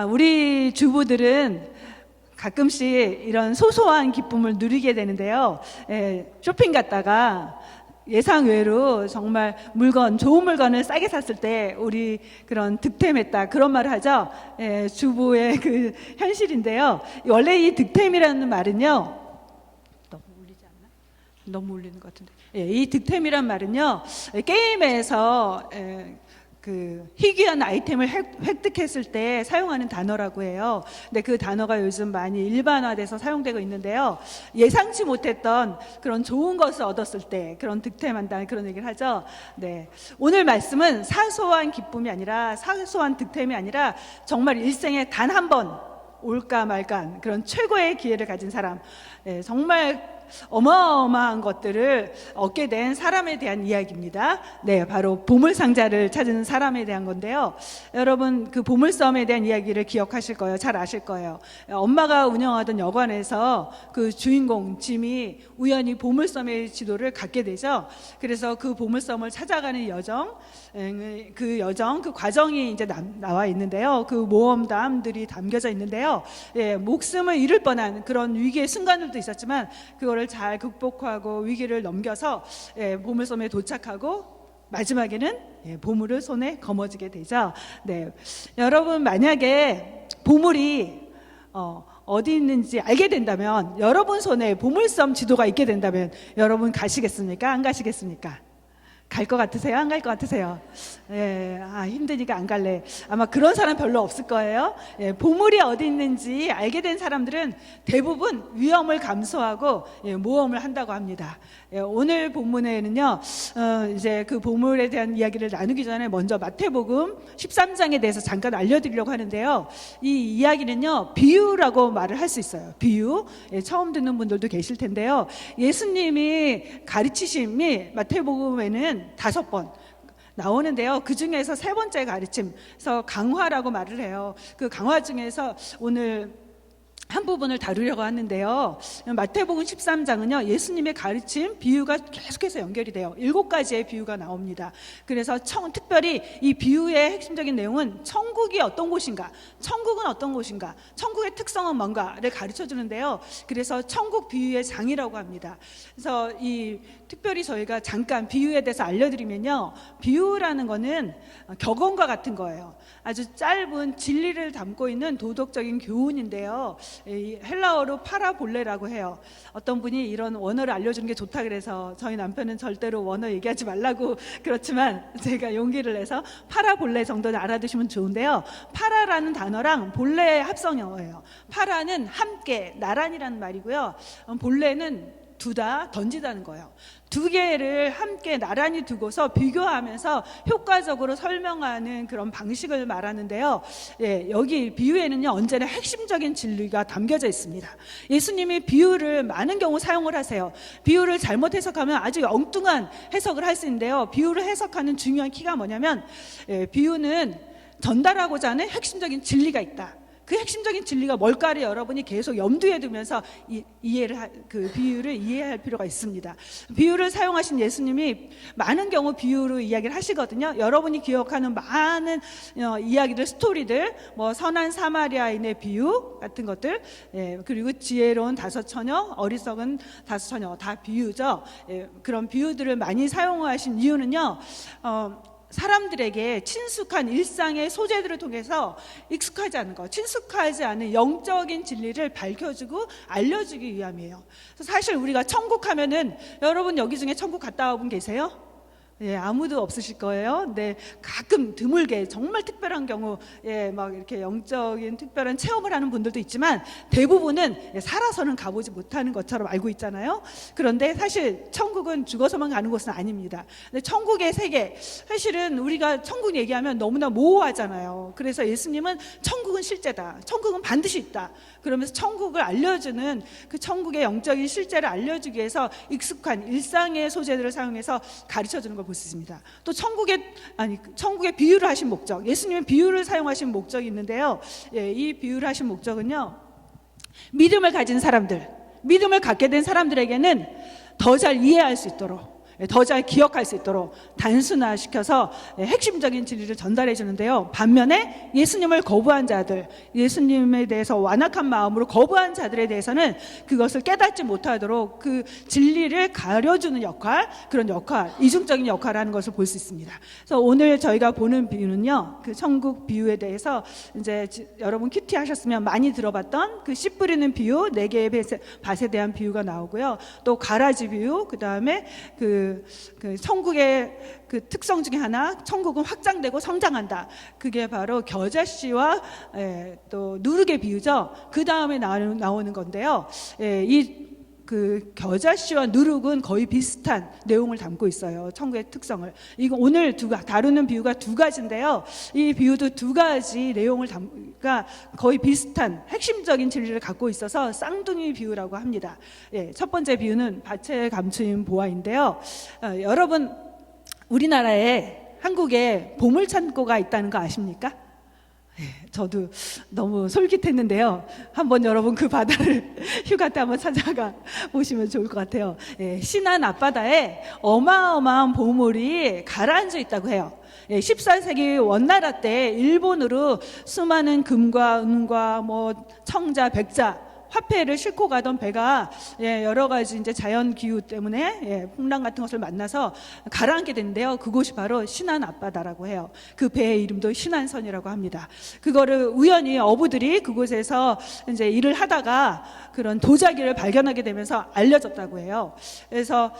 우리 주부들은 가끔씩 이런 소소한 기쁨을 누리게 되는데요. 쇼핑 갔다가 예상외로 정말 좋은 물건을 싸게 샀을 때 우리 그런 득템했다 그런 말을 하죠. 주부의 그 현실인데요. 원래 이 득템이라는 말은요. 너무 울리지 않나? 너무 울리는 것 같은데. 이 득템이란 말은요. 게임에서 그 희귀한 아이템을 획득했을 때 사용하는 단어라고 해요. 근데 그 단어가 요즘 많이 일반화돼서 사용되고 있는데요. 예상치 못했던 그런 좋은 것을 얻었을 때 그런 득템한다는 그런 얘기를 하죠. 네. 오늘 말씀은 사소한 기쁨이 아니라 사소한 득템이 아니라 정말 일생에 단 한 번 올까 말까 그런 최고의 기회를 가진 사람, 정말 어마어마한 것들을 얻게 된 사람에 대한 이야기입니다. 네, 바로 보물상자를 찾은 사람에 대한 건데요. 여러분, 그 보물섬에 대한 이야기를 기억하실 거예요. 잘 아실 거예요. 엄마가 운영하던 여관에서 그 주인공 짐이 우연히 보물섬의 지도를 갖게 되죠. 그래서 그 보물섬을 찾아가는 여정, 그 과정이 이제 나와 있는데요. 그 모험담들이 담겨져 있는데요. 목숨을 잃을 뻔한 그런 위기의 순간들도 있었지만 그거를 잘 극복하고 위기를 넘겨서 보물섬에 도착하고 마지막에는 보물을 손에 거머쥐게 되죠. 네, 여러분 만약에 보물이 어디 있는지 알게 된다면, 여러분 손에 보물섬 지도가 있게 된다면 여러분 가시겠습니까? 안 가시겠습니까? 갈 것 같으세요? 안 갈 것 같으세요? 힘드니까 안 갈래. 아마 그런 사람 별로 없을 거예요. 보물이 어디 있는지 알게 된 사람들은 대부분 위험을 감수하고 모험을 한다고 합니다. 오늘 본문에는요, 이제 그 보물에 대한 이야기를 나누기 전에 먼저 마태복음 13장에 대해서 잠깐 알려드리려고 하는데요. 이 이야기는요, 비유라고 말을 할 수 있어요. 비유. 처음 듣는 분들도 계실 텐데요. 예수님이 가르치심이 마태복음에는 5번 나오는데요. 그 중에서 3번째 가르침에서 강화라고 말을 해요. 그 강화 중에서 오늘 한 부분을 다루려고 하는데요. 마태복음 13장은요, 예수님의 가르침, 비유가 계속해서 연결이 돼요. 7가지의 비유가 나옵니다. 그래서 특별히 이 비유의 핵심적인 내용은 천국이 어떤 곳인가, 천국은 어떤 곳인가, 천국의 특성은 뭔가를 가르쳐 주는데요. 그래서 천국 비유의 장이라고 합니다. 그래서 특별히 저희가 잠깐 비유에 대해서 알려드리면요, 비유라는 거는 격언과 같은 거예요. 아주 짧은 진리를 담고 있는 도덕적인 교훈인데요. 헬라어로 파라볼레라고 해요. 어떤 분이 이런 원어를 알려주는 게 좋다 그래서 저희 남편은 절대로 원어 얘기하지 말라고 그렇지만 제가 용기를 내서 파라볼레 정도는 알아두시면 좋은데요. 파라라는 단어랑 볼레의 합성어예요. 파라는 함께, 나란히라는 말이고요. 볼레는 두다, 던지다는 거예요. 2개를 함께 나란히 두고서 비교하면서 효과적으로 설명하는 그런 방식을 말하는데요. 여기 비유에는요, 언제나 핵심적인 진리가 담겨져 있습니다. 예수님이 비유를 많은 경우 사용을 하세요. 비유를 잘못 해석하면 아주 엉뚱한 해석을 할 수 있는데요. 비유를 해석하는 중요한 키가 뭐냐면, 비유는 전달하고자 하는 핵심적인 진리가 있다. 그 핵심적인 진리가 뭘까를 여러분이 계속 염두에 두면서 그 비유를 이해할 필요가 있습니다. 비유를 사용하신 예수님이 많은 경우 비유로 이야기를 하시거든요. 여러분이 기억하는 많은 이야기들, 스토리들, 선한 사마리아인의 비유 같은 것들, 그리고 지혜로운 5처녀, 어리석은 5처녀, 다 비유죠. 그런 비유들을 많이 사용하신 이유는요, 사람들에게 친숙한 일상의 소재들을 통해서 익숙하지 않은 것, 친숙하지 않은 영적인 진리를 밝혀주고 알려주기 위함이에요. 사실 우리가 천국 하면은, 여러분 여기 중에 천국 갔다 와본 계세요? 아무도 없으실 거예요. 근데 가끔 드물게 정말 특별한 경우, 막 이렇게 영적인 특별한 체험을 하는 분들도 있지만 대부분은 살아서는 가보지 못하는 것처럼 알고 있잖아요. 그런데 사실 천국은 죽어서만 가는 곳은 아닙니다. 근데 천국의 세계, 사실은 우리가 천국 얘기하면 너무나 모호하잖아요. 그래서 예수님은 천국은 실제다, 천국은 반드시 있다, 그러면서 천국을 알려주는, 그 천국의 영적인 실제를 알려주기 위해서 익숙한 일상의 소재들을 사용해서 가르쳐주는 걸 볼 수 있습니다. 또 천국의 비유를 하신 목적, 예수님은 비유를 사용하신 목적이 있는데요. 이 비유를 하신 목적은요, 믿음을 가진 사람들, 믿음을 갖게 된 사람들에게는 더 잘 이해할 수 있도록, 더 잘 기억할 수 있도록 단순화시켜서 핵심적인 진리를 전달해 주는데요. 반면에 예수님을 거부한 자들, 예수님에 대해서 완악한 마음으로 거부한 자들에 대해서는 그것을 깨닫지 못하도록 그 진리를 가려주는 역할, 그런 역할, 이중적인 역할을 하는 것을 볼 수 있습니다. 그래서 오늘 저희가 보는 비유는요, 그 천국 비유에 대해서 이제 여러분 큐티 하셨으면 많이 들어봤던 그 씨 뿌리는 비유, 4개의 밭에 대한 비유가 나오고요. 또 가라지 비유, 그 다음에 그 천국의 그 특성 중에 하나, 천국은 확장되고 성장한다. 그게 바로 겨자씨와 또 누룩의 비유죠. 그 다음에 나오는 건데요. 그 겨자씨와 누룩은 거의 비슷한 내용을 담고 있어요. 천국의 특성을. 이거 오늘 다루는 비유가 2가지인데요. 이 비유도 2가지 내용을 그러니까 거의 비슷한 핵심적인 진리를 갖고 있어서 쌍둥이 비유라고 합니다. 첫 번째 비유는 밭에 감추인 보화인데요. 여러분, 우리나라에, 한국에 보물창고가 있다는 거 아십니까? 저도 너무 솔깃했는데요. 한번 여러분 그 바다를 휴가 때 한번 찾아가 보시면 좋을 것 같아요. 신안 앞바다에 어마어마한 보물이 가라앉아 있다고 해요. 14세기 원나라 때 일본으로 수많은 금과 은과 청자, 백자, 화폐를 싣고 가던 배가 여러 가지 이제 자연 기후 때문에 풍랑 같은 것을 만나서 가라앉게 되는데요. 그곳이 바로 신안 앞바다라고 해요. 그 배의 이름도 신안선이라고 합니다. 그거를 우연히 어부들이 그곳에서 이제 일을 하다가 그런 도자기를 발견하게 되면서 알려졌다고 해요. 그래서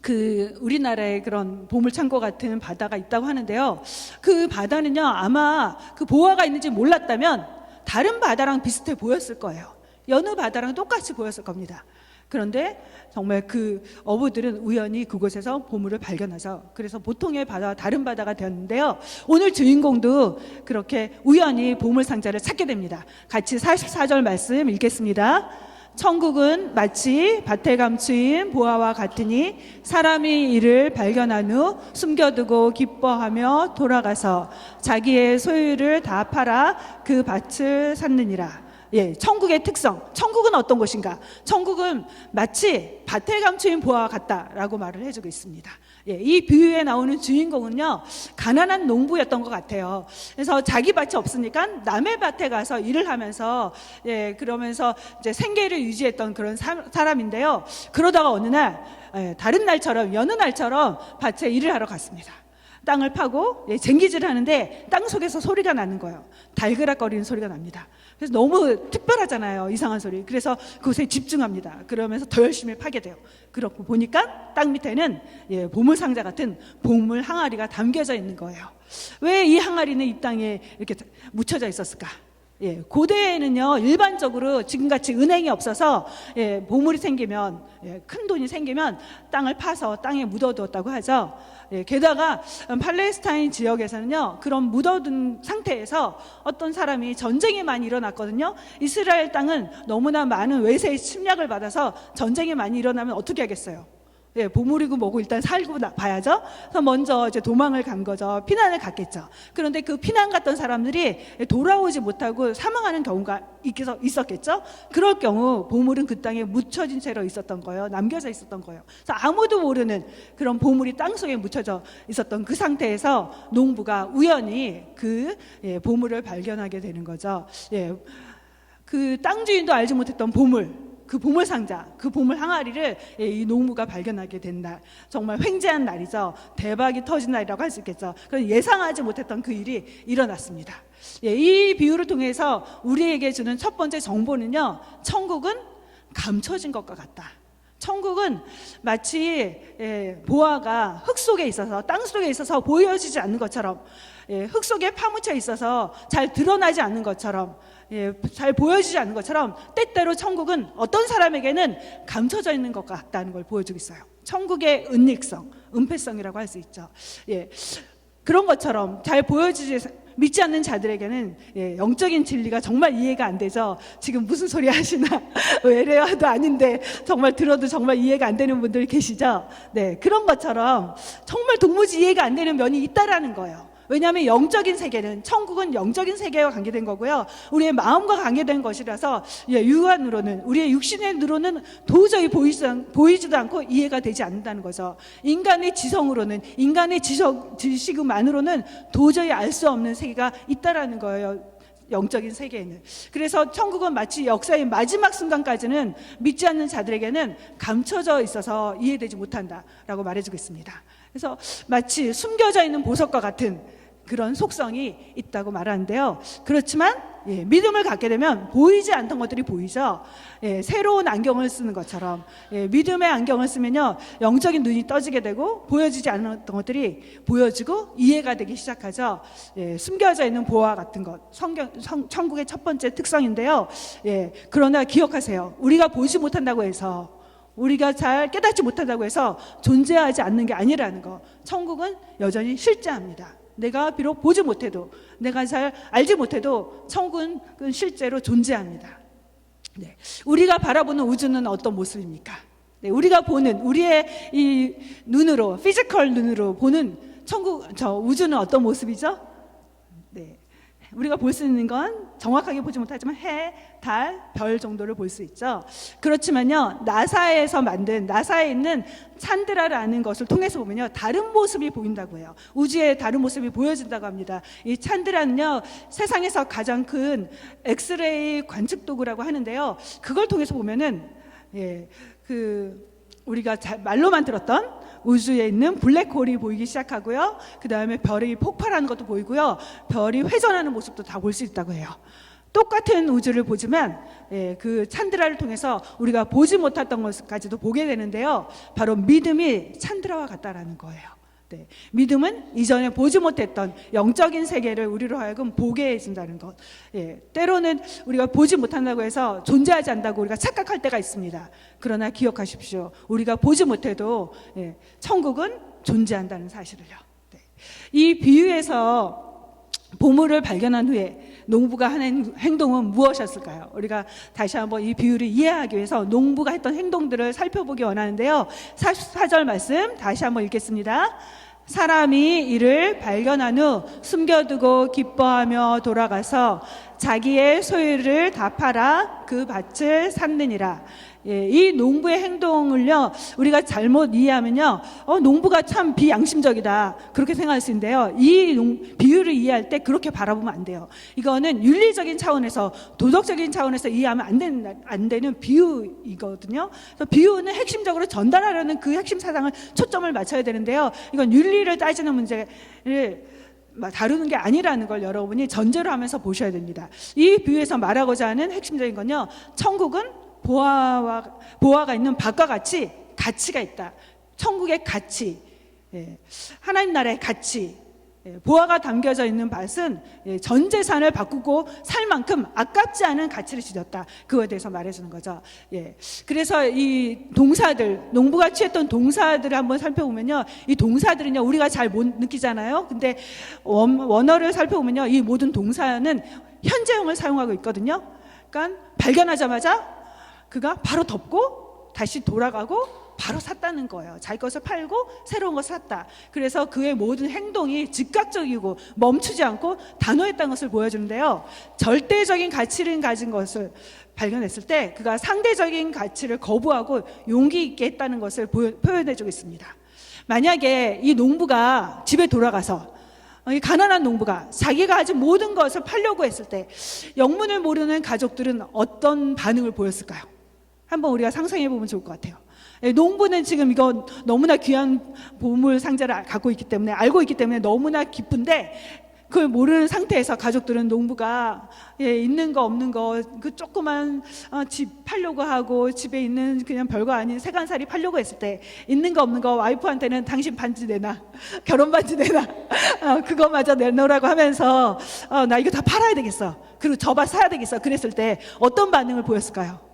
그 우리나라에 그런 보물창고 같은 바다가 있다고 하는데요. 그 바다는요, 아마 그 보화가 있는지 몰랐다면 다른 바다랑 비슷해 보였을 거예요. 여느 바다랑 똑같이 보였을 겁니다. 그런데 정말 그 어부들은 우연히 그곳에서 보물을 발견하죠. 그래서 보통의 바다와 다른 바다가 되었는데요. 오늘 주인공도 그렇게 우연히 보물상자를 찾게 됩니다. 같이 44절 말씀 읽겠습니다. 천국은 마치 밭에 감추인 보화와 같으니 사람이 이를 발견한 후 숨겨두고 기뻐하며 돌아가서 자기의 소유를 다 팔아 그 밭을 샀느니라. 천국의 특성. 천국은 어떤 곳인가? 천국은 마치 밭에 감추인 보화와 같다라고 말을 해주고 있습니다. 이 비유에 나오는 주인공은요, 가난한 농부였던 것 같아요. 그래서 자기 밭이 없으니까 남의 밭에 가서 일을 하면서 그러면서 이제 생계를 유지했던 그런 사람인데요. 그러다가 어느 날 다른 날처럼, 여느 날처럼 밭에 일을 하러 갔습니다. 땅을 파고 쟁기질을 하는데 땅 속에서 소리가 나는 거예요. 달그락거리는 소리가 납니다. 그래서 너무 특별하잖아요, 이상한 소리. 그래서 그곳에 집중합니다. 그러면서 더 열심히 파게 돼요. 그렇고 보니까 땅 밑에는 보물상자 같은 보물 항아리가 담겨져 있는 거예요. 왜 이 항아리는 이 땅에 이렇게 묻혀져 있었을까? 고대에는요, 일반적으로 지금같이 은행이 없어서 보물이 생기면, 큰 돈이 생기면 땅을 파서 땅에 묻어두었다고 하죠. 게다가 팔레스타인 지역에서는요, 그런 묻어둔 상태에서 어떤 사람이 전쟁이 많이 일어났거든요. 이스라엘 땅은 너무나 많은 외세의 침략을 받아서 전쟁이 많이 일어나면 어떻게 하겠어요? 보물이고 뭐고 일단 살고 봐야죠. 그래서 먼저 이제 도망을 간 거죠. 피난을 갔겠죠. 그런데 그 피난 갔던 사람들이 돌아오지 못하고 사망하는 경우가 있었겠죠. 그럴 경우 보물은 그 땅에 묻혀진 채로 있었던 거예요. 남겨져 있었던 거예요. 그래서 아무도 모르는 그런 보물이 땅 속에 묻혀져 있었던 그 상태에서 농부가 우연히 그 보물을 발견하게 되는 거죠. 그 땅 주인도 알지 못했던 보물, 그 보물 상자, 그 보물 항아리를 이 농부가 발견하게 된 날, 정말 횡재한 날이죠. 대박이 터진 날이라고 할 수 있겠죠. 그런 예상하지 못했던 그 일이 일어났습니다. 이 비유를 통해서 우리에게 주는 첫 번째 정보는요, 천국은 감춰진 것과 같다. 천국은 마치 보화가 흙 속에 있어서, 땅 속에 있어서 보여지지 않는 것처럼, 흙 속에 파묻혀 있어서 잘 드러나지 않는 것처럼, 잘 보여지지 않는 것처럼 때때로 천국은 어떤 사람에게는 감춰져 있는 것 같다는 걸 보여주고 있어요. 천국의 은닉성, 은폐성이라고 할 수 있죠. 그런 것처럼 잘 보여지지 믿지 않는 자들에게는 영적인 진리가 정말 이해가 안 되죠. 지금 무슨 소리 하시나 외래어도 아닌데 정말 들어도 정말 이해가 안 되는 분들 계시죠. 그런 것처럼 정말 도무지 이해가 안 되는 면이 있다라는 거예요. 왜냐하면 영적인 세계는, 천국은 영적인 세계와 관계된 거고요. 우리의 마음과 관계된 것이라서 육안으로는, 우리의 육신의 눈으로는 도저히 보이지도 않고 이해가 되지 않는다는 거죠. 인간의 지성으로는, 인간의 지식만으로는 도저히 알 수 없는 세계가 있다라는 거예요. 영적인 세계에는. 그래서 천국은 마치 역사의 마지막 순간까지는 믿지 않는 자들에게는 감춰져 있어서 이해되지 못한다라고 말해주고 있습니다. 그래서 마치 숨겨져 있는 보석과 같은 그런 속성이 있다고 말하는데요. 그렇지만 믿음을 갖게 되면 보이지 않던 것들이 보이죠. 새로운 안경을 쓰는 것처럼 믿음의 안경을 쓰면요, 영적인 눈이 떠지게 되고 보여지지 않았던 것들이 보여지고 이해가 되기 시작하죠. 숨겨져 있는 보화 같은 것, 천국의 첫 번째 특성인데요. 그러나 기억하세요. 우리가 보지 못한다고 해서, 우리가 잘 깨닫지 못한다고 해서 존재하지 않는 게 아니라는 거. 천국은 여전히 실제합니다. 내가 비록 보지 못해도, 내가 잘 알지 못해도 천국은 실제로 존재합니다. 우리가 바라보는 우주는 어떤 모습입니까? 우리가 보는, 우리의 이 눈으로, 피지컬 눈으로 보는 우주는 어떤 모습이죠? 우리가 볼 수 있는 건 정확하게 보지 못하지만 해, 달, 별 정도를 볼 수 있죠. 그렇지만요, 나사에 있는 찬드라라는 것을 통해서 보면요, 다른 모습이 보인다고 해요. 우주의 다른 모습이 보여진다고 합니다. 이 찬드라는요, 세상에서 가장 큰 엑스레이 관측 도구라고 하는데요, 그걸 통해서 보면은 우리가 말로만 들었던 우주에 있는 블랙홀이 보이기 시작하고요. 그 다음에 별이 폭발하는 것도 보이고요. 별이 회전하는 모습도 다 볼 수 있다고 해요. 똑같은 우주를 보지만 그 찬드라를 통해서 우리가 보지 못했던 것까지도 보게 되는데요. 바로 믿음이 찬드라와 같다라는 거예요. 믿음은 이전에 보지 못했던 영적인 세계를 우리로 하여금 보게 해준다는 것. 때로는 우리가 보지 못한다고 해서 존재하지 않는다고 우리가 착각할 때가 있습니다. 그러나 기억하십시오. 우리가 보지 못해도 천국은 존재한다는 사실을요. 이 비유에서 보물을 발견한 후에 농부가 하는 행동은 무엇이었을까요? 우리가 다시 한번 이 비유를 이해하기 위해서 농부가 했던 행동들을 살펴보기 원하는데요. 44절 말씀 다시 한번 읽겠습니다. 사람이 이를 발견한 후 숨겨두고 기뻐하며 돌아가서 자기의 소유를 다 팔아 그 밭을 샀느니라. 이 농부의 행동을요, 우리가 잘못 이해하면요, 농부가 참 비양심적이다, 그렇게 생각할 수 있는데요, 이 비유를 이해할 때 그렇게 바라보면 안 돼요. 이거는 윤리적인 차원에서, 도덕적인 차원에서 이해하면 안 되는 비유이거든요. 그래서 비유는 핵심적으로 전달하려는 그 핵심 사상을 초점을 맞춰야 되는데요, 이건 윤리를 따지는 문제를 다루는 게 아니라는 걸 여러분이 전제로 하면서 보셔야 됩니다. 이 비유에서 말하고자 하는 핵심적인 건요, 천국은 보화가 있는 밭과 같이 가치가 있다. 천국의 가치, 하나님 나라의 가치, 보화가 담겨져 있는 밭은 전 재산을 바꾸고 살 만큼 아깝지 않은 가치를 지녔다. 그거에 대해서 말해주는 거죠. 그래서 이 동사들, 농부가 취했던 동사들을 한번 살펴보면요, 이 동사들은요, 우리가 잘 못 느끼잖아요. 근데 원어를 살펴보면요, 이 모든 동사는 현재형을 사용하고 있거든요. 그러니까 발견하자마자 그가 바로 덮고 다시 돌아가고 바로 샀다는 거예요. 자기 것을 팔고 새로운 것을 샀다. 그래서 그의 모든 행동이 즉각적이고 멈추지 않고 단호했다는 것을 보여주는데요, 절대적인 가치를 가진 것을 발견했을 때 그가 상대적인 가치를 거부하고 용기 있게 했다는 것을 표현해주고 있습니다. 만약에 이 농부가 집에 돌아가서, 이 가난한 농부가 자기가 가진 모든 것을 팔려고 했을 때 영문을 모르는 가족들은 어떤 반응을 보였을까요? 한번 우리가 상상해 보면 좋을 것 같아요. 농부는 지금 이거 너무나 귀한 보물 상자를 갖고 있기 때문에, 알고 있기 때문에 너무나 기쁜데, 그걸 모르는 상태에서 가족들은 농부가 있는 거 없는 거, 그 조그만 집 팔려고 하고, 집에 있는 그냥 별거 아닌 세간살이 팔려고 했을 때 있는 거 없는 거 와이프한테는 당신 반지 내놔, 결혼 반지 내놔, 그거마저 내놓으라고 하면서 나 이거 다 팔아야 되겠어, 그리고 저 밭 사야 되겠어, 그랬을 때 어떤 반응을 보였을까요?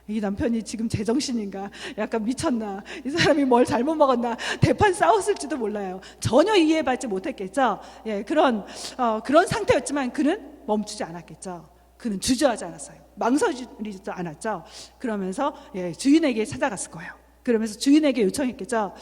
이 남편이 지금 제정신인가, 약간 미쳤나, 이 사람이 뭘 잘못 먹었나, 대판 싸웠을지도 몰라요. 전혀 이해받지 못했겠죠. 그런 상태였지만 그는 멈추지 않았겠죠. 그는 주저하지 않았어요. 망설이지도 않았죠. 그러면서 주인에게 찾아갔을 거예요. 그러면서 주인에게 요청했겠죠.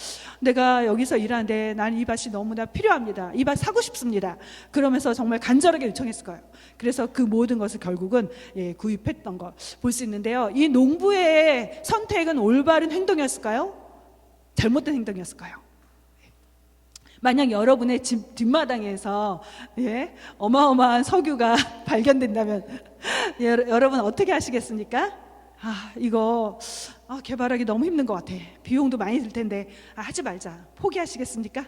내가 여기서 일하는데 난 이 밭이 너무나 필요합니다. 이 밭 사고 싶습니다. 그러면서 정말 간절하게 요청했을 거예요. 그래서 그 모든 것을 결국은 구입했던 걸 볼 수 있는데요. 이 농부의 선택은 올바른 행동이었을까요? 잘못된 행동이었을까요? 만약 여러분의 집 뒷마당에서 어마어마한 석유가 발견된다면 여러분 어떻게 하시겠습니까? 이거 개발하기 너무 힘든 것 같아. 비용도 많이 들 텐데 하지 말자. 포기하시겠습니까?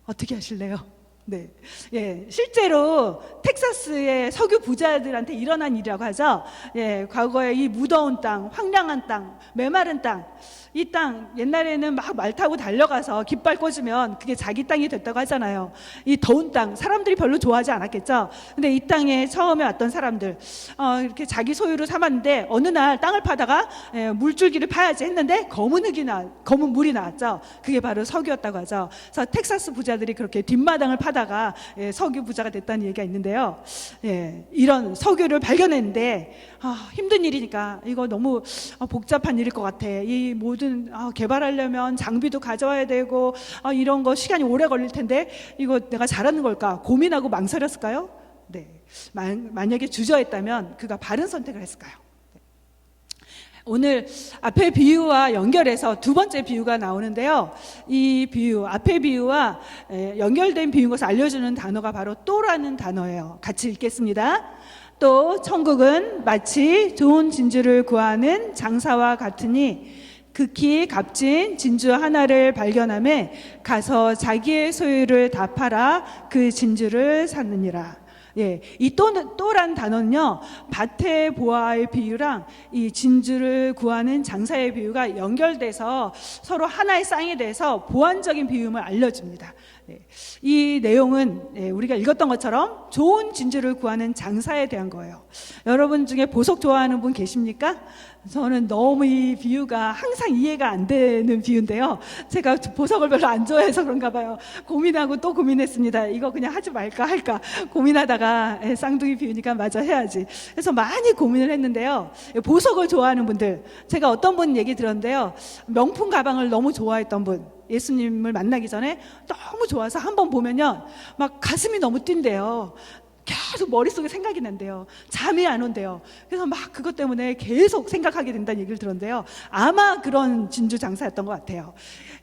어떻게 하실래요? 네, 실제로 텍사스의 석유 부자들한테 일어난 일이라고 하죠. 과거에 이 무더운 땅, 황량한 땅, 메마른 땅, 이 땅 옛날에는 막 말 타고 달려가서 깃발 꽂으면 그게 자기 땅이 됐다고 하잖아요. 이 더운 땅 사람들이 별로 좋아하지 않았겠죠. 근데 이 땅에 처음에 왔던 사람들 이렇게 자기 소유로 삼았는데 어느 날 땅을 파다가 물줄기를 파야지 했는데 검은 물이 나왔죠. 그게 바로 석유였다고 하죠. 그래서 텍사스 부자들이 그렇게 뒷마당을 파다가 석유 부자가 됐다는 얘기가 있는데요. 이런 석유를 발견했는데 힘든 일이니까 이거 너무 복잡한 일일 것 같아. 이 모든 개발하려면 장비도 가져와야 되고 이런 거 시간이 오래 걸릴 텐데 이거 내가 잘하는 걸까 고민하고 망설였을까요? 네, 만약에 주저했다면 그가 바른 선택을 했을까요? 오늘 앞의 비유와 연결해서 두 번째 비유가 나오는데요. 이 비유, 앞의 비유와 연결된 비유인 것을 알려주는 단어가 바로 또라는 단어예요. 같이 읽겠습니다. 또 천국은 마치 좋은 진주를 구하는 장사와 같으니 극히 값진 진주 하나를 발견하매 가서 자기의 소유를 다 팔아 그 진주를 샀느니라. 이 또란 단어는요, 밭의 보아의 비유랑 이 진주를 구하는 장사의 비유가 연결돼서 서로 하나의 쌍이 돼서 보완적인 비유임을 알려줍니다. 이 내용은 우리가 읽었던 것처럼 좋은 진주를 구하는 장사에 대한 거예요. 여러분 중에 보석 좋아하는 분 계십니까? 저는 너무 이 비유가 항상 이해가 안 되는 비유인데요. 제가 보석을 별로 안 좋아해서 그런가 봐요. 고민하고 또 고민했습니다. 이거 그냥 하지 말까 할까 고민하다가 쌍둥이 비유니까 맞아 해야지. 그래서 많이 고민을 했는데요. 보석을 좋아하는 분들, 제가 어떤 분 얘기 들었는데요. 명품 가방을 너무 좋아했던 분, 예수님을 만나기 전에 너무 좋아서 한번 보면요 막 가슴이 너무 뛴대요. 계속 머릿속에 생각이 난대요. 잠이 안 온대요. 그래서 막 그것 때문에 계속 생각하게 된다는 얘기를 들었는데요. 아마 그런 진주 장사였던 것 같아요.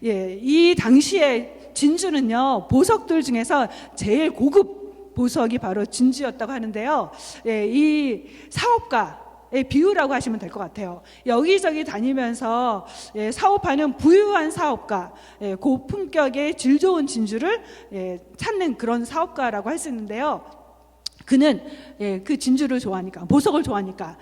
이 당시에 진주는요 보석들 중에서 제일 고급 보석이 바로 진주였다고 하는데요. 이 사업가 비유라고 하시면 될 것 같아요. 여기저기 다니면서 사업하는 부유한 사업가, 고품격의 질 좋은 진주를 찾는 그런 사업가라고 할 수 있는데요. 그는 그 진주를 좋아하니까, 보석을 좋아하니까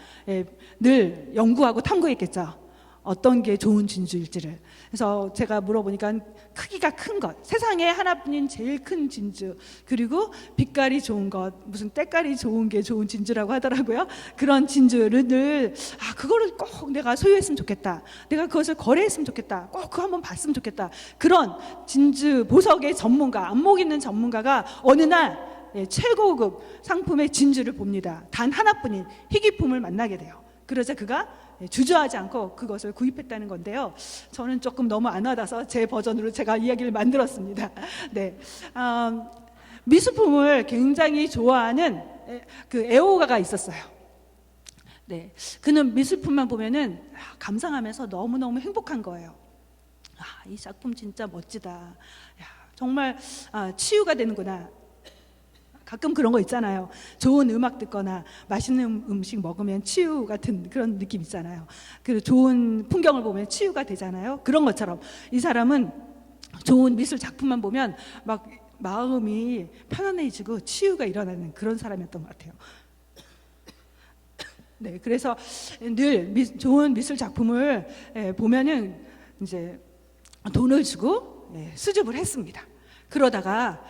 늘 연구하고 탐구했겠죠. 어떤 게 좋은 진주일지를. 그래서 제가 물어보니까 크기가 큰 것, 세상에 하나뿐인 제일 큰 진주, 그리고 빛깔이 좋은 것, 무슨 때깔이 좋은 게 좋은 진주라고 하더라고요. 그런 진주를 늘 그거를 꼭 내가 소유했으면 좋겠다, 내가 그것을 거래했으면 좋겠다, 꼭 그거 한번 봤으면 좋겠다, 그런 진주 보석의 전문가, 안목 있는 전문가가 어느 날 최고급 상품의 진주를 봅니다. 단 하나뿐인 희귀품을 만나게 돼요. 그러자 그가 주저하지 않고 그것을 구입했다는 건데요. 저는 조금 너무 안 와닿아서 제 버전으로 제가 이야기를 만들었습니다. 미술품을 굉장히 좋아하는 그 애호가가 있었어요. 그는 미술품만 보면은 감상하면서 너무너무 행복한 거예요. 이 작품 진짜 멋지다. 정말 치유가 되는구나. 가끔 그런 거 있잖아요. 좋은 음악 듣거나 맛있는 음식 먹으면 치유 같은 그런 느낌 있잖아요. 그리고 좋은 풍경을 보면 치유가 되잖아요. 그런 것처럼 이 사람은 좋은 미술 작품만 보면 막 마음이 편안해지고 치유가 일어나는 그런 사람이었던 것 같아요. 그래서 늘 좋은 미술 작품을 보면은 이제 돈을 주고 수집을 했습니다. 그러다가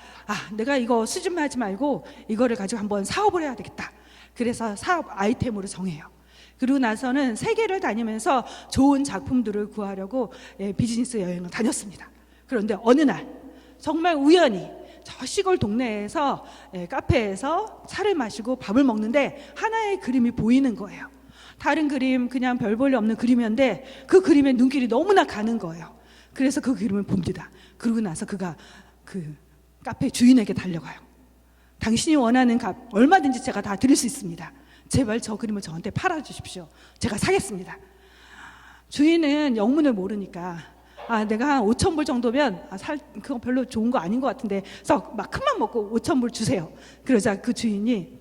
내가 이거 수집하지 말고 이거를 가지고 한번 사업을 해야 되겠다. 그래서 사업 아이템으로 정해요. 그리고 나서는 세계를 다니면서 좋은 작품들을 구하려고 비즈니스 여행을 다녔습니다. 그런데 어느 날 정말 우연히 저 시골 동네에서 카페에서 차를 마시고 밥을 먹는데 하나의 그림이 보이는 거예요. 다른 그림 그냥 별 볼일 없는 그림이었는데 그 그림에 눈길이 너무나 가는 거예요. 그래서 그 그림을 봅니다. 그러고 나서 그가 그 카페 주인에게 달려가요. 당신이 원하는 값 얼마든지 제가 다 드릴 수 있습니다. 제발 저 그림을 저한테 팔아주십시오. 제가 사겠습니다. 주인은 영문을 모르니까 내가 한 5,000불 정도면 그거 별로 좋은 거 아닌 것 같은데 그래서 막 큰맘 먹고 5,000불 주세요. 그러자 그 주인이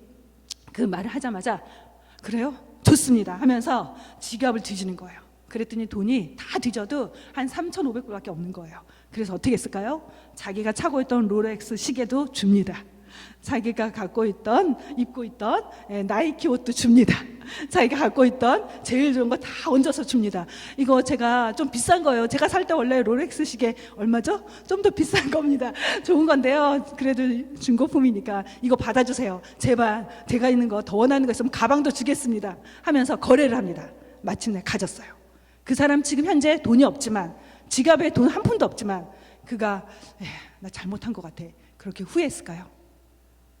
그 말을 하자마자 그래요? 좋습니다 하면서 지갑을 뒤지는 거예요. 그랬더니 돈이 다 뒤져도 한 3,500불밖에 없는 거예요. 그래서 어떻게 했을까요? 자기가 차고 있던 롤렉스 시계도 줍니다. 자기가 입고 있던 나이키 옷도 줍니다. 자기가 갖고 있던 제일 좋은 거 다 얹어서 줍니다. 이거 제가 좀 비싼 거예요. 제가 살 때 원래 롤렉스 시계 얼마죠? 좀 더 비싼 겁니다. 좋은 건데요. 그래도 중고품이니까 이거 받아주세요. 제발 제가 있는 거 더 원하는 거 있으면 가방도 주겠습니다 하면서 거래를 합니다. 마침내 가졌어요. 그 사람 지금 현재 돈이 없지만, 지갑에 돈 한 푼도 없지만 그가 나 잘못한 것 같아 그렇게 후회했을까요?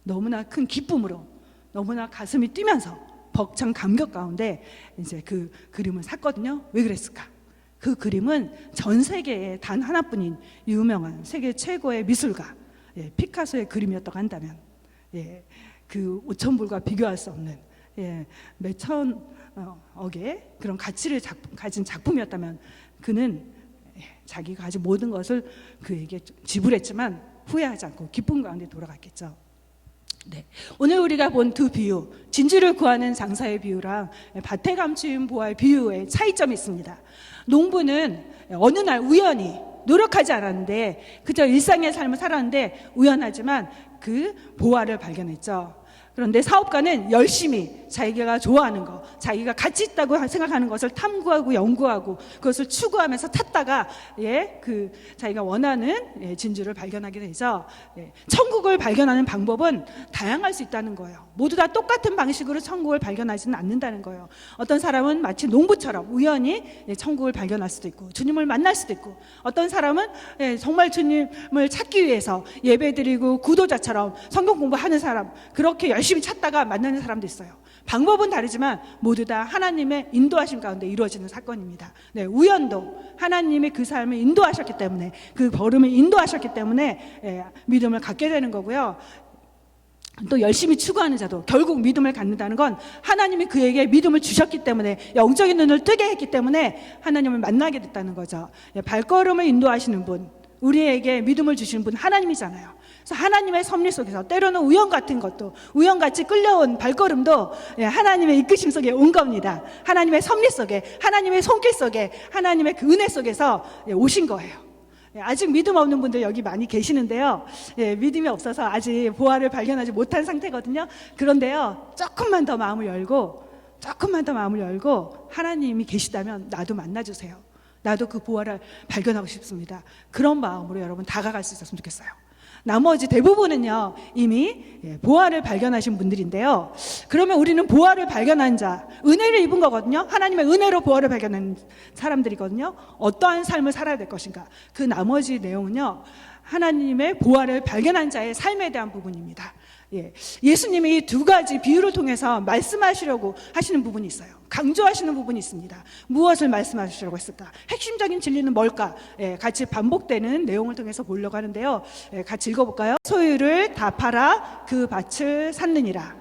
너무나 큰 기쁨으로, 너무나 가슴이 뛰면서 벅찬 감격 가운데 이제 그 그림을 샀거든요. 왜 그랬을까? 그 그림은 전 세계에 단 하나뿐인 유명한 세계 최고의 미술가 피카소의 그림이었다고 한다면 그 5,000불과 비교할 수 없는 몇 천억의 그런 가치를 가진 작품이었다면 그는 자기가 가진 모든 것을 그에게 지불했지만 후회하지 않고 기쁨 가운데 돌아갔겠죠. 오늘 우리가 본 두 비유, 진주를 구하는 장사의 비유랑 밭에 감추인 보화의 비유의 차이점이 있습니다. 농부는 어느 날 우연히 노력하지 않았는데 그저 일상의 삶을 살았는데 우연하지만 그 보화를 발견했죠. 그런데 사업가는 열심히 자기가 좋아하는 거, 자기가 가치 있다고 생각하는 것을 탐구하고 연구하고 그것을 추구하면서 찾다가 그 자기가 원하는 진주를 발견하게 되죠. 천국을 발견하는 방법은 다양할 수 있다는 거예요. 모두 다 똑같은 방식으로 천국을 발견하지는 않는다는 거예요. 어떤 사람은 마치 농부처럼 우연히 천국을 발견할 수도 있고 주님을 만날 수도 있고, 어떤 사람은 정말 주님을 찾기 위해서 예배드리고 구도자처럼 성경 공부하는 사람, 그렇게 열심히 찾다가 만나는 사람도 있어요. 방법은 다르지만 모두 다 하나님의 인도하심 가운데 이루어지는 사건입니다. 우연도 하나님이 그 삶을 인도하셨기 때문에, 그 걸음을 인도하셨기 때문에 믿음을 갖게 되는 거고요. 또 열심히 추구하는 자도 결국 믿음을 갖는다는 건 하나님이 그에게 믿음을 주셨기 때문에, 영적인 눈을 뜨게 했기 때문에 하나님을 만나게 됐다는 거죠. 발걸음을 인도하시는 분, 우리에게 믿음을 주시는 분 하나님이잖아요. 그래서 하나님의 섭리 속에서 때로는 우연 같은 것도, 우연같이 끌려온 발걸음도 하나님의 이끄심 속에 온 겁니다. 하나님의 섭리 속에, 하나님의 손길 속에, 하나님의 그 은혜 속에서 오신 거예요. 아직 믿음 없는 분들 여기 많이 계시는데요. 믿음이 없어서 아직 보화를 발견하지 못한 상태거든요. 그런데요, 조금만 더 마음을 열고 하나님이 계시다면 나도 만나주세요. 나도 그 보화를 발견하고 싶습니다. 그런 마음으로 여러분 다가갈 수 있었으면 좋겠어요. 나머지 대부분은요 이미 보화를 발견하신 분들인데요, 그러면 우리는 보화를 발견한 자, 은혜를 입은 거거든요. 하나님의 은혜로 보화를 발견한 사람들이거든요. 어떠한 삶을 살아야 될 것인가, 그 나머지 내용은요 하나님의 보화를 발견한 자의 삶에 대한 부분입니다. 예수님이 이 두 가지 비유를 통해서 말씀하시려고 하시는 부분이 있어요. 강조하시는 부분이 있습니다. 무엇을 말씀하시려고 했을까? 핵심적인 진리는 뭘까? 같이 반복되는 내용을 통해서 보려고 하는데요. 같이 읽어볼까요? 소유를 다 팔아 그 밭을 샀느니라.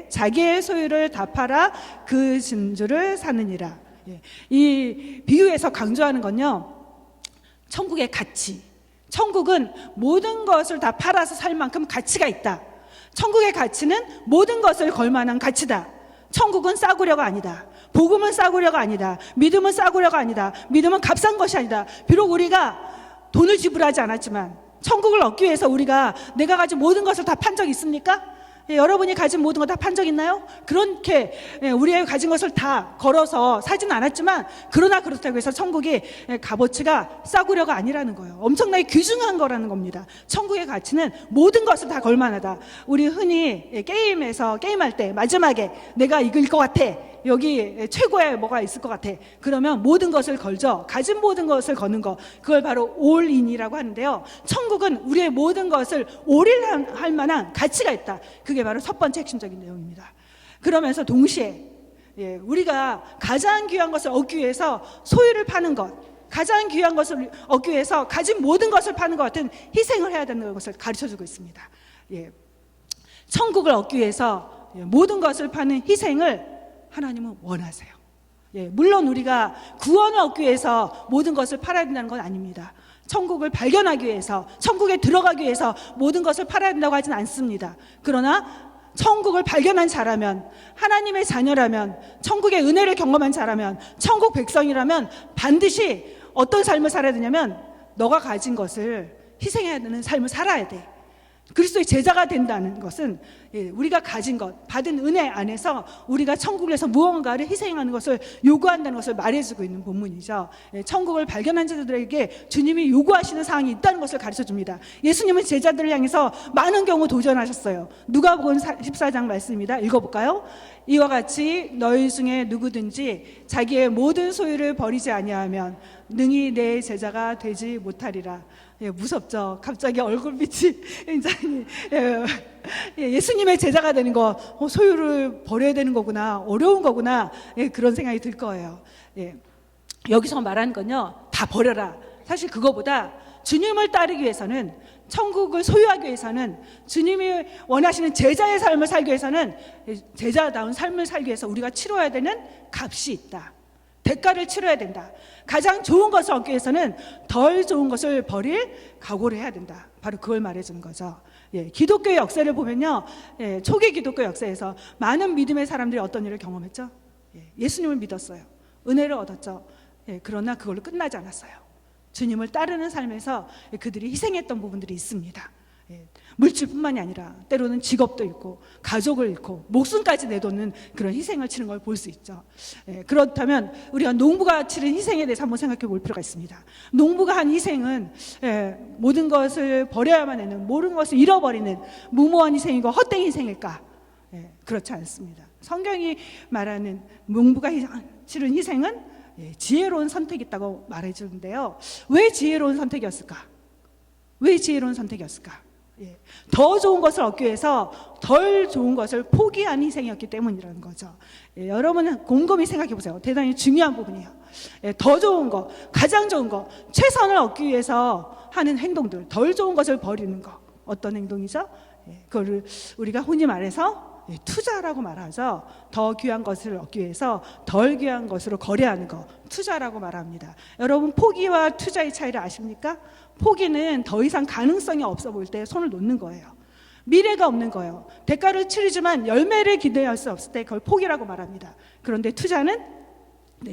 자기의 소유를 다 팔아 그 진주를 샀느니라. 이 비유에서 강조하는 건요, 천국의 가치. 천국은 모든 것을 다 팔아서 살 만큼 가치가 있다. 천국의 가치는 모든 것을 걸 만한 가치다. 천국은 싸구려가 아니다. 복음은 싸구려가 아니다. 믿음은 싸구려가 아니다. 믿음은 값싼 것이 아니다. 비록 우리가 돈을 지불하지 않았지만 천국을 얻기 위해서 우리가 내가 가진 모든 것을 다 판 적 있습니까? 여러분이 가진 모든 거 다 판 적 있나요? 그렇게 우리의 가진 것을 다 걸어서 사지는 않았지만, 그러나 그렇다고 해서 천국이 값어치가 싸구려가 아니라는 거예요. 엄청나게 귀중한 거라는 겁니다. 천국의 가치는 모든 것을 다 걸만하다. 우리 흔히 게임에서 게임할 때 마지막에 내가 이길 것 같아, 여기 최고의 뭐가 있을 것 같아, 그러면 모든 것을 걸죠. 가진 모든 것을 거는 거, 그걸 바로 올인이라고 하는데요, 천국은 우리의 모든 것을 올인할 만한 가치가 있다. 그게 바로 첫 번째 핵심적인 내용입니다. 그러면서 동시에 우리가 가장 귀한 것을 얻기 위해서 소유를 파는 것, 가장 귀한 것을 얻기 위해서 가진 모든 것을 파는 것 같은 희생을 해야 되는 것을 가르쳐주고 있습니다. 천국을 얻기 위해서 모든 것을 파는 희생을 하나님은 원하세요. 물론 우리가 구원을 얻기 위해서 모든 것을 팔아야 된다는 건 아닙니다. 천국을 발견하기 위해서, 천국에 들어가기 위해서 모든 것을 팔아야 된다고 하진 않습니다. 그러나 천국을 발견한 자라면, 하나님의 자녀라면, 천국의 은혜를 경험한 자라면, 천국 백성이라면 반드시 어떤 삶을 살아야 되냐면 너가 가진 것을 희생해야 되는 삶을 살아야 돼. 그리스도의 제자가 된다는 것은 우리가 가진 것, 받은 은혜 안에서 우리가 천국에서 무언가를 희생하는 것을 요구한다는 것을 말해주고 있는 본문이죠. 천국을 발견한 자들에게 주님이 요구하시는 사항이 있다는 것을 가르쳐줍니다. 예수님은 제자들을 향해서 많은 경우 도전하셨어요. 누가복음 14장 말씀입니다. 읽어볼까요? 이와 같이 너희 중에 누구든지 자기의 모든 소유를 버리지 아니하면 능히 내 제자가 되지 못하리라. 무섭죠. 갑자기 얼굴빛이 굉장히 예수님의 제자가 되는 거, 소유를 버려야 되는 거구나, 어려운 거구나, 그런 생각이 들 거예요. 여기서 말하는 건요, 다 버려라. 사실 그거보다 주님을 따르기 위해서는, 천국을 소유하기 위해서는, 주님이 원하시는 제자의 삶을 살기 위해서는, 제자다운 삶을 살기 위해서 우리가 치러야 되는 값이 있다. 대가를 치러야 된다. 가장 좋은 것을 얻기 위해서는 덜 좋은 것을 버릴 각오를 해야 된다. 바로 그걸 말해주는 거죠. 기독교의 역사를 보면요, 초기 기독교 역사에서 많은 믿음의 사람들이 어떤 일을 경험했죠? 예수님을 믿었어요. 은혜를 얻었죠. 그러나 그걸로 끝나지 않았어요. 주님을 따르는 삶에서 그들이 희생했던 부분들이 있습니다. 물질뿐만이 아니라 때로는 직업도 잃고 가족을 잃고 목숨까지 내놓는 그런 희생을 치는 걸 볼 수 있죠. 그렇다면 우리가 농부가 치른 희생에 대해서 한번 생각해 볼 필요가 있습니다. 농부가 한 희생은 모든 것을 버려야만 하는, 모든 것을 잃어버리는 무모한 희생이고 헛된 희생일까? 그렇지 않습니다. 성경이 말하는 농부가 치른 희생은 지혜로운 선택이 있다고 말해주는데요. 왜 지혜로운 선택이었을까? 왜 지혜로운 선택이었을까? 더 좋은 것을 얻기 위해서 덜 좋은 것을 포기한 희생이었기 때문이라는 거죠. 여러분은 곰곰이 생각해 보세요. 대단히 중요한 부분이에요. 더 좋은 거, 가장 좋은 거, 최선을 얻기 위해서 하는 행동들, 덜 좋은 것을 버리는 거, 어떤 행동이죠? 그거를 우리가 흔히 말해서 투자라고 말하죠. 더 귀한 것을 얻기 위해서 덜 귀한 것으로 거래하는 거, 투자라고 말합니다. 여러분, 포기와 투자의 차이를 아십니까? 포기는 더 이상 가능성이 없어 보일 때 손을 놓는 거예요. 미래가 없는 거예요. 대가를 치르지만 열매를 기대할 수 없을 때 그걸 포기라고 말합니다. 그런데 투자는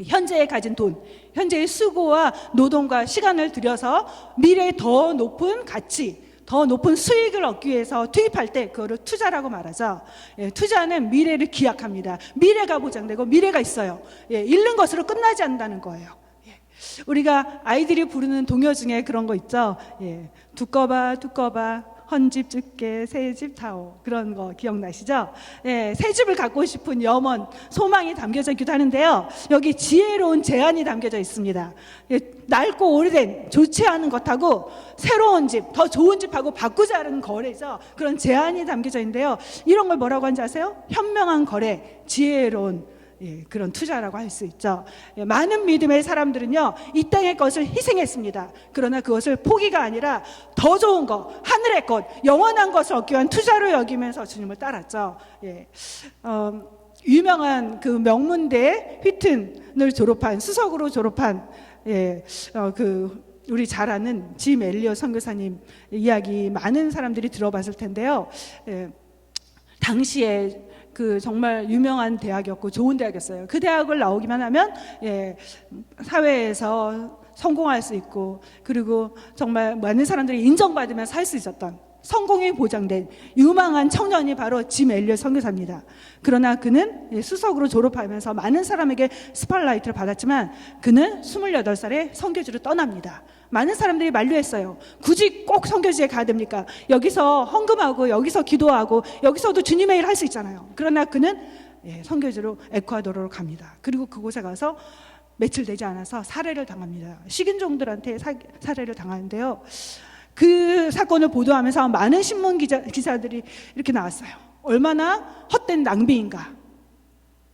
현재에 가진 돈, 현재의 수고와 노동과 시간을 들여서 미래에 더 높은 가치, 더 높은 수익을 얻기 위해서 투입할 때 그거를 투자라고 말하죠. 투자는 미래를 기약합니다. 미래가 보장되고 미래가 있어요. 잃는 것으로 끝나지 않는다는 거예요. 우리가 아이들이 부르는 동요 중에 그런 거 있죠. 두꺼봐 두꺼봐 헌집 줄게 새집 타오, 그런 거 기억나시죠? 새 집을 갖고 싶은 염원, 소망이 담겨져 있기도 하는데요. 여기 지혜로운 제안이 담겨져 있습니다. 낡고 오래된 좋지 않은 것하고 새로운 집, 더 좋은 집하고 바꾸자는 거래죠. 그런 제안이 담겨져 있는데요. 이런 걸 뭐라고 하는지 아세요? 현명한 거래, 지혜로운 그런 투자라고 할 수 있죠. 많은 믿음의 사람들은요, 이 땅의 것을 희생했습니다. 그러나 그것을 포기가 아니라 더 좋은 것, 하늘의 것, 영원한 것을 얻기 위한 투자로 여기면서 주님을 따랐죠. 유명한 그 명문대 휘튼을 졸업한, 수석으로 졸업한 우리 잘 아는 짐 엘리엇 선교사님 이야기 많은 사람들이 들어봤을 텐데요. 당시에 그 정말 유명한 대학이었고 좋은 대학이었어요. 그 대학을 나오기만 하면 사회에서 성공할 수 있고, 그리고 정말 많은 사람들이 인정받으면 살 수 있었던 성공이 보장된 유망한 청년이 바로 짐 엘리엇 선교사입니다. 그러나 그는 수석으로 졸업하면서 많은 사람에게 스팟라이트를 받았지만 그는 28살에 선교지로 떠납니다. 많은 사람들이 만류했어요. 굳이 꼭 선교지에 가야 됩니까? 여기서 헌금하고 여기서 기도하고 여기서도 주님의 일 할 수 있잖아요. 그러나 그는 선교지로 에콰도르로 갑니다. 그리고 그곳에 가서 며칠 되지 않아서 살해를 당합니다. 식인종들한테 살해를 당하는데요. 그 사건을 보도하면서 많은 신문 기사들이 이렇게 나왔어요. 얼마나 헛된 낭비인가.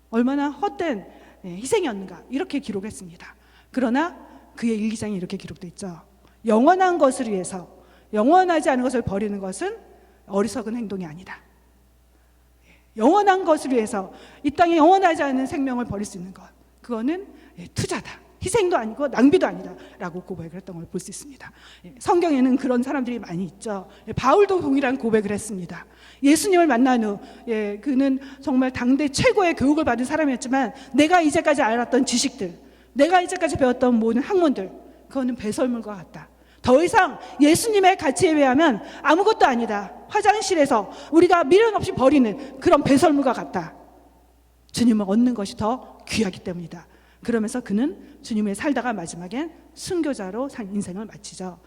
얼마나 헛된 희생이었는가 이렇게 기록했습니다. 그러나 그의 일기장에 이렇게 기록되어 있죠. 영원한 것을 위해서 영원하지 않은 것을 버리는 것은 어리석은 행동이 아니다. 영원한 것을 위해서 이 땅에 영원하지 않은 생명을 버릴 수 있는 것, 그거는 투자다. 희생도 아니고 낭비도 아니다 라고 고백을 했던 걸 볼 수 있습니다. 성경에는 그런 사람들이 많이 있죠. 바울도 동일한 고백을 했습니다. 예수님을 만난 후 그는 정말 당대 최고의 교육을 받은 사람이었지만 내가 이제까지 알았던 지식들, 내가 이제까지 배웠던 모든 학문들, 그거는 배설물과 같다. 더 이상 예수님의 가치에 비하면 아무것도 아니다. 화장실에서 우리가 미련 없이 버리는 그런 배설물과 같다. 주님을 얻는 것이 더 귀하기 때문이다. 그러면서 그는 주님을 살다가 마지막엔 순교자로 인생을 마치죠.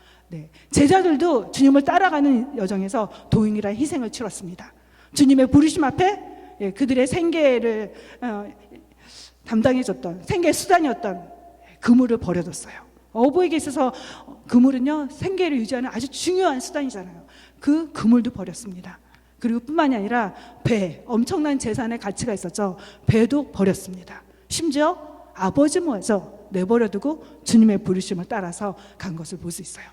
제자들도 주님을 따라가는 여정에서 동일한 희생을 치렀습니다. 주님의 부르심 앞에 그들의 생계를 담당해줬던 생계 수단이었던 그물을 버려뒀어요. 어부에게 있어서 그물은요, 생계를 유지하는 아주 중요한 수단이잖아요. 그 그물도 버렸습니다. 그리고 뿐만이 아니라 배, 엄청난 재산의 가치가 있었죠. 배도 버렸습니다. 심지어 아버지마저 내버려두고 주님의 부르심을 따라서 간 것을 볼 수 있어요.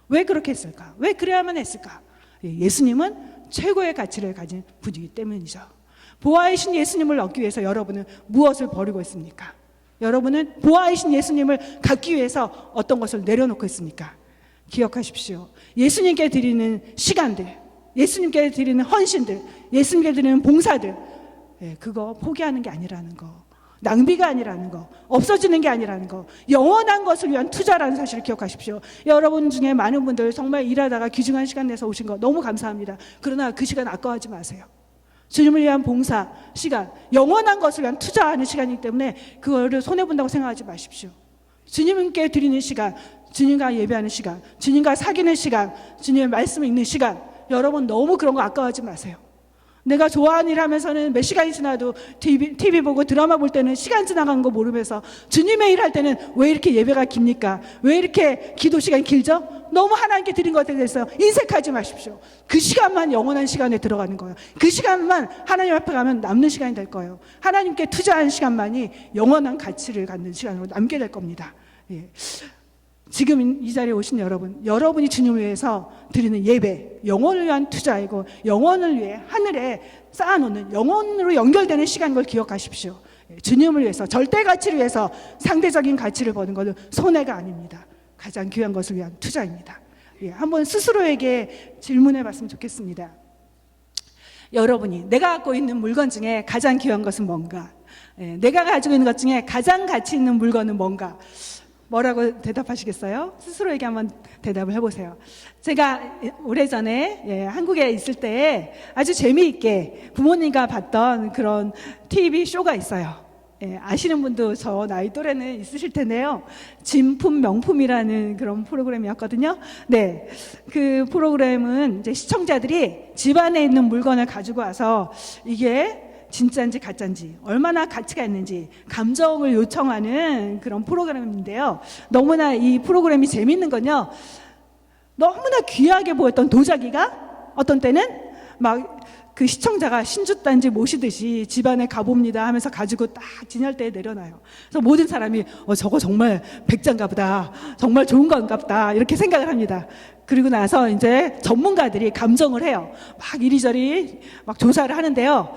왜 그렇게 했을까? 왜 그래야만 했을까? 예수님은 최고의 가치를 가진 분이기 때문이죠. 보아이신 예수님을 얻기 위해서 여러분은 무엇을 버리고 있습니까? 여러분은 보아이신 예수님을 갖기 위해서 어떤 것을 내려놓고 있습니까? 기억하십시오. 예수님께 드리는 시간들, 예수님께 드리는 헌신들, 예수님께 드리는 봉사들, 그거 포기하는 게 아니라는 거, 낭비가 아니라는 거, 없어지는 게 아니라는 거, 영원한 것을 위한 투자라는 사실을 기억하십시오. 여러분 중에 많은 분들 정말 일하다가 귀중한 시간 내서 오신 거 너무 감사합니다. 그러나 그 시간 아까워하지 마세요. 주님을 위한 봉사 시간, 영원한 것을 위한 투자하는 시간이기 때문에 그거를 손해본다고 생각하지 마십시오. 주님께 드리는 시간, 주님과 예배하는 시간, 주님과 사귀는 시간, 주님의 말씀을 읽는 시간, 여러분 너무 그런 거 아까워하지 마세요. 내가 좋아하는 일 하면서는 몇 시간이 지나도 TV 보고 드라마 볼 때는 시간 지나간 거 모르면서 주님의 일 할 때는 왜 이렇게 예배가 깁니까? 왜 이렇게 기도 시간이 길죠? 너무 하나님께 드린 것에 대해서 인색하지 마십시오. 그 시간만 영원한 시간에 들어가는 거예요. 그 시간만 하나님 앞에 가면 남는 시간이 될 거예요. 하나님께 투자한 시간만이 영원한 가치를 갖는 시간으로 남게 될 겁니다. 지금 이 자리에 오신 여러분, 여러분이 주님을 위해서 드리는 예배, 영혼을 위한 투자이고 영혼을 위해 하늘에 쌓아놓는 영혼으로 연결되는 시간인 걸 기억하십시오. 주님을 위해서, 절대 가치를 위해서 상대적인 가치를 버는 것은 손해가 아닙니다. 가장 귀한 것을 위한 투자입니다. 한번 스스로에게 질문해 봤으면 좋겠습니다. 여러분이 내가 갖고 있는 물건 중에 가장 귀한 것은 뭔가? 내가 가지고 있는 것 중에 가장 가치 있는 물건은 뭔가? 뭐라고 대답하시겠어요? 스스로에게 한번 대답을 해보세요. 제가 오래전에 한국에 있을 때 아주 재미있게 부모님과 봤던 그런 TV 쇼가 있어요. 아시는 분도 저 나이 또래는 있으실 텐데요. 진품 명품이라는 그런 프로그램이었거든요. 네, 그 프로그램은 이제 시청자들이 집안에 있는 물건을 가지고 와서 이게 진짜인지 가짜인지, 얼마나 가치가 있는지 감정을 요청하는 그런 프로그램인데요. 너무나 이 프로그램이 재밌는 건요, 너무나 귀하게 보였던 도자기가 어떤 때는 막 그 시청자가 신주단지 모시듯이 집안에 가봅니다 하면서 가지고 딱 진열대에 내려놔요. 그래서 모든 사람이 저거 정말 백장가 보다, 정말 좋은 건가 보다 이렇게 생각을 합니다. 그리고 나서 이제 전문가들이 감정을 해요. 막 이리저리 막 조사를 하는데요,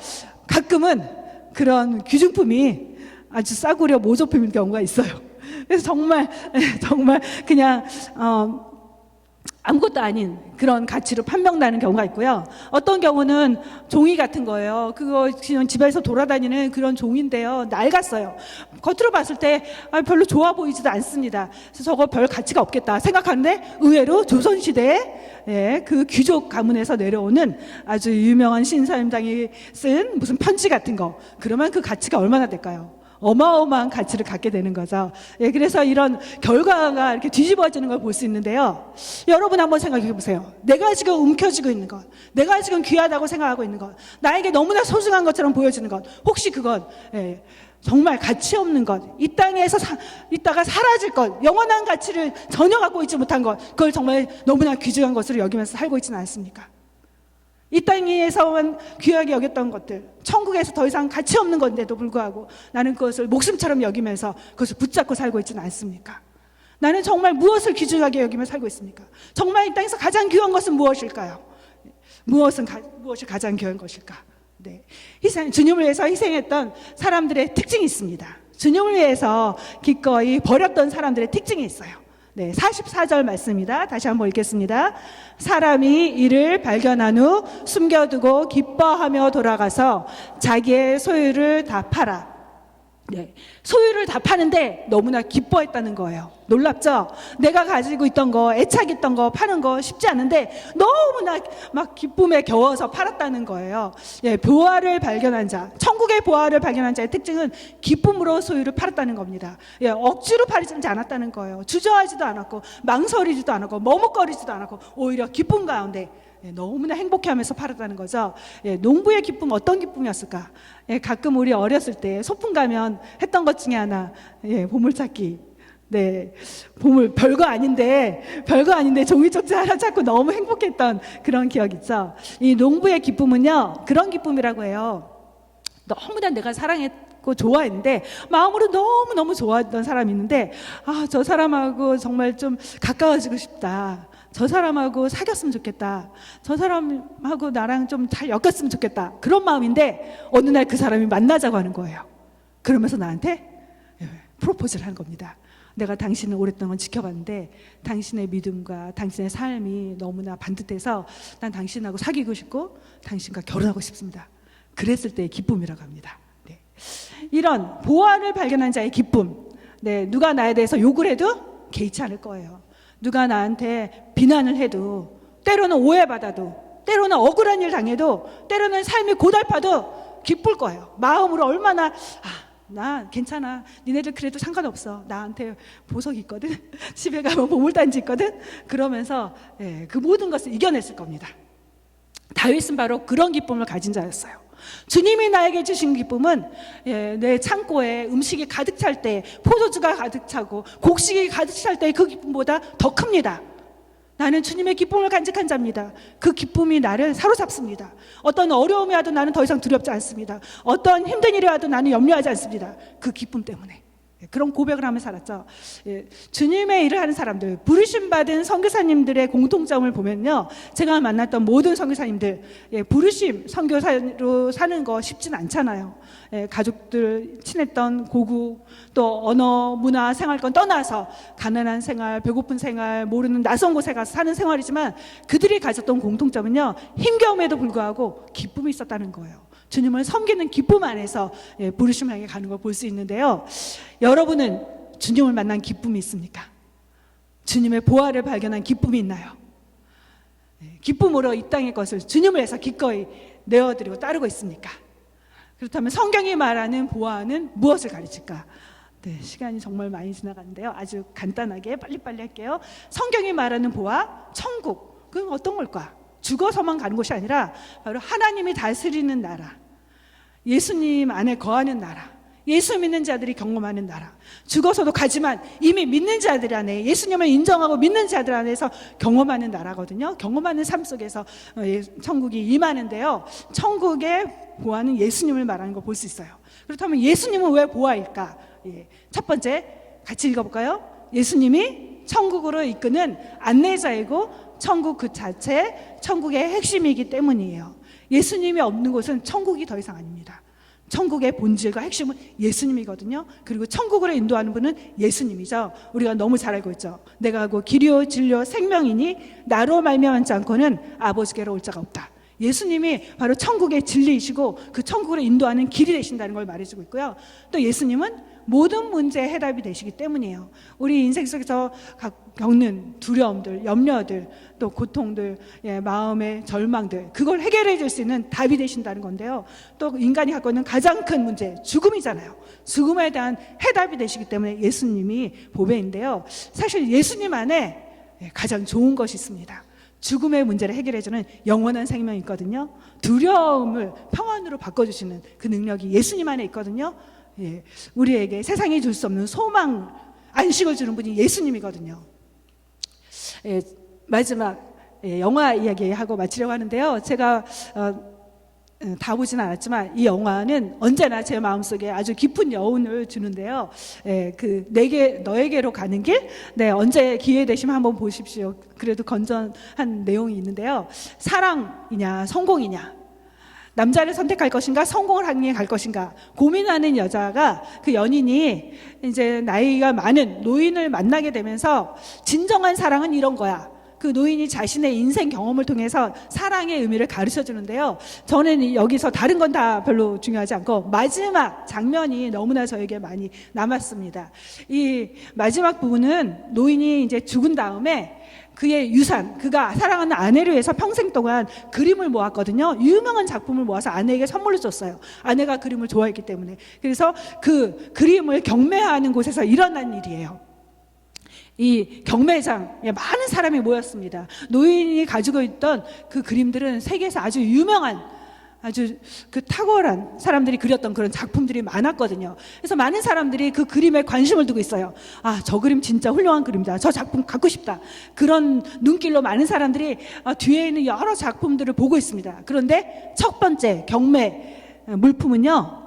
가끔은 그런 귀중품이 아주 싸구려 모조품인 경우가 있어요. 그래서 정말 그냥 아무것도 아닌 그런 가치로 판명나는 경우가 있고요. 어떤 경우는 종이 같은 거예요. 그거 그냥 집에서 돌아다니는 그런 종인데요, 낡았어요. 겉으로 봤을 때 별로 좋아 보이지도 않습니다. 그래서 저거 별 가치가 없겠다 생각하는데 의외로 조선시대에 그 귀족 가문에서 내려오는 아주 유명한 신사임당이 쓴 무슨 편지 같은 거, 그러면 그 가치가 얼마나 될까요? 어마어마한 가치를 갖게 되는 거죠. 그래서 이런 결과가 이렇게 뒤집어지는 걸 볼 수 있는데요. 여러분 한번 생각해 보세요. 내가 지금 움켜쥐고 있는 것, 내가 지금 귀하다고 생각하고 있는 것, 나에게 너무나 소중한 것처럼 보여지는 것, 혹시 그건 정말 가치 없는 것, 이 땅에서 있다가 사라질 것, 영원한 가치를 전혀 갖고 있지 못한 것, 그걸 정말 너무나 귀중한 것으로 여기면서 살고 있지는 않습니까? 이 땅에서만 귀하게 여겼던 것들, 천국에서 더 이상 가치 없는 건데도 불구하고 나는 그것을 목숨처럼 여기면서 그것을 붙잡고 살고 있지는 않습니까? 나는 정말 무엇을 귀중하게 여기며 살고 있습니까? 정말 이 땅에서 가장 귀한 것은 무엇일까요? 무엇이 가장 귀한 것일까? 네. 주님을 위해서 희생했던 사람들의 특징이 있습니다. 주님을 위해서 기꺼이 버렸던 사람들의 특징이 있어요. 네, 44절 말씀입니다. 다시 한번 읽겠습니다. 사람이 이를 발견한 후 숨겨두고 기뻐하며 돌아가서 자기의 소유를 다 팔아. 네, 소유를 다 파는데 너무나 기뻐했다는 거예요. 놀랍죠? 내가 가지고 있던 거, 애착했던 거 파는 거 쉽지 않은데 너무나 막 기쁨에 겨워서 팔았다는 거예요. 예, 보화를 발견한 자, 천국의 보화를 발견한 자의 특징은 기쁨으로 소유를 팔았다는 겁니다. 예, 억지로 팔지 않았다는 거예요. 주저하지도 않았고 망설이지도 않았고 머뭇거리지도 않았고 오히려 기쁨 가운데 너무나 행복해하면서 팔았다는 거죠. 농부의 기쁨 어떤 기쁨이었을까? 가끔 우리 어렸을 때 소풍 가면 했던 것 중에 하나 보물찾기. 네, 보물 별거 아닌데 종이 쪽지 하나 찾고 너무 행복했던 그런 기억 있죠. 이 농부의 기쁨은요 그런 기쁨이라고 해요. 너무나 내가 사랑했고 좋아했는데 마음으로 너무너무 좋아했던 사람이 있는데 저 사람하고 정말 좀 가까워지고 싶다. 저 사람하고 사귀었으면 좋겠다. 저 사람하고 나랑 좀 잘 엮였으면 좋겠다. 그런 마음인데 어느 날 그 사람이 만나자고 하는 거예요. 그러면서 나한테 프로포즈를 하는 겁니다. 내가 당신을 오랫동안 지켜봤는데 당신의 믿음과 당신의 삶이 너무나 반듯해서 난 당신하고 사귀고 싶고 당신과 결혼하고 싶습니다. 그랬을 때의 기쁨이라고 합니다. 네. 이런 보화를 발견한 자의 기쁨. 네, 누가 나에 대해서 욕을 해도 개의치 않을 거예요. 누가 나한테 비난을 해도, 때로는 오해받아도, 때로는 억울한 일 당해도, 때로는 삶이 고달파도 기쁠 거예요. 마음으로 얼마나 나 괜찮아, 니네들 그래도 상관없어, 나한테 보석이 있거든, 집에 가면 보물단지 있거든, 그러면서 그 모든 것을 이겨냈을 겁니다. 다윗은 바로 그런 기쁨을 가진 자였어요. 주님이 나에게 주신 기쁨은 내 창고에 음식이 가득 찰 때, 포도주가 가득 차고 곡식이 가득 찰 때 그 기쁨보다 더 큽니다. 나는 주님의 기쁨을 간직한 자입니다. 그 기쁨이 나를 사로잡습니다. 어떤 어려움이 와도 나는 더 이상 두렵지 않습니다. 어떤 힘든 일이 와도 나는 염려하지 않습니다. 그 기쁨 때문에. 그런 고백을 하며 살았죠. 주님의 일을 하는 사람들, 부르심 받은 선교사님들의 공통점을 보면요, 제가 만났던 모든 선교사님들 부르심 선교사로 사는 거 쉽진 않잖아요. 가족들 친했던 고국, 또 언어, 문화, 생활권 떠나서 가난한 생활, 배고픈 생활, 모르는 낯선 곳에 가서 사는 생활이지만 그들이 가졌던 공통점은요, 힘겨움에도 불구하고 기쁨이 있었다는 거예요. 주님을 섬기는 기쁨 안에서 부르심을 향해 가는 걸 볼 수 있는데요. 여러분은 주님을 만난 기쁨이 있습니까? 주님의 보화를 발견한 기쁨이 있나요? 기쁨으로 이 땅의 것을 주님을 위해서 기꺼이 내어드리고 따르고 있습니까? 그렇다면 성경이 말하는 보화는 무엇을 가르칠까? 네, 시간이 정말 많이 지나갔는데요. 아주 간단하게 빨리빨리 할게요. 성경이 말하는 보화, 천국, 그건 어떤 걸까? 죽어서만 가는 곳이 아니라 바로 하나님이 다스리는 나라, 예수님 안에 거하는 나라, 예수 믿는 자들이 경험하는 나라, 죽어서도 가지만 이미 믿는 자들 안에, 예수님을 인정하고 믿는 자들 안에서 경험하는 나라거든요. 경험하는 삶 속에서 천국이 임하는데요, 천국의 보화는 예수님을 말하는 걸 볼 수 있어요. 그렇다면 예수님은 왜 보화일까? 첫 번째 같이 읽어볼까요? 예수님이 천국으로 이끄는 안내자이고 천국 그 자체, 천국의 핵심이기 때문이에요. 예수님이 없는 곳은 천국이 더 이상 아닙니다. 천국의 본질과 핵심은 예수님이거든요. 그리고 천국으로 인도하는 분은 예수님이죠. 우리가 너무 잘 알고 있죠. 내가 하고 길이요 진리요 생명이니 나로 말미암지 않고는 아버지께로 올 자가 없다. 예수님이 바로 천국의 진리이시고 그 천국으로 인도하는 길이 되신다는 걸 말해주고 있고요. 또 예수님은 모든 문제의 해답이 되시기 때문이에요. 우리 인생 속에서 겪는 두려움들, 염려들, 또 고통들, 마음의 절망들, 그걸 해결해 줄 수 있는 답이 되신다는 건데요. 또 인간이 갖고 있는 가장 큰 문제, 죽음이잖아요. 죽음에 대한 해답이 되시기 때문에 예수님이 보배인데요. 사실 예수님 안에 가장 좋은 것이 있습니다. 죽음의 문제를 해결해주는 영원한 생명이 있거든요. 두려움을 평안으로 바꿔주시는 그 능력이 예수님 안에 있거든요. 우리에게 세상이 줄 수 없는 소망, 안식을 주는 분이 예수님이거든요. 마지막 영화 이야기하고 마치려고 하는데요. 제가 다 보진 않았지만 이 영화는 언제나 제 마음속에 아주 깊은 여운을 주는데요. 그 너에게로 가는 길, 언제 기회 되시면 한번 보십시오. 그래도 건전한 내용이 있는데요. 사랑이냐 성공이냐, 남자를 선택할 것인가 성공을 향해 갈 것인가 고민하는 여자가, 그 연인이 이제 나이가 많은 노인을 만나게 되면서 진정한 사랑은 이런 거야, 그 노인이 자신의 인생 경험을 통해서 사랑의 의미를 가르쳐 주는데요. 저는 여기서 다른 건 다 별로 중요하지 않고 마지막 장면이 너무나 저에게 많이 남았습니다. 이 마지막 부분은 노인이 이제 죽은 다음에 그의 유산, 그가 사랑하는 아내를 위해서 평생 동안 그림을 모았거든요. 유명한 작품을 모아서 아내에게 선물로 줬어요. 아내가 그림을 좋아했기 때문에. 그래서 그 그림을 경매하는 곳에서 일어난 일이에요. 이 경매장에 많은 사람이 모였습니다. 노인이 가지고 있던 그 그림들은 세계에서 아주 유명한, 아주 그 탁월한 사람들이 그렸던 그런 작품들이 많았거든요. 그래서 많은 사람들이 그 그림에 관심을 두고 있어요. 아, 저 그림 진짜 훌륭한 그림이다. 저 작품 갖고 싶다. 그런 눈길로 많은 사람들이 뒤에 있는 여러 작품들을 보고 있습니다. 그런데 첫 번째 경매 물품은요,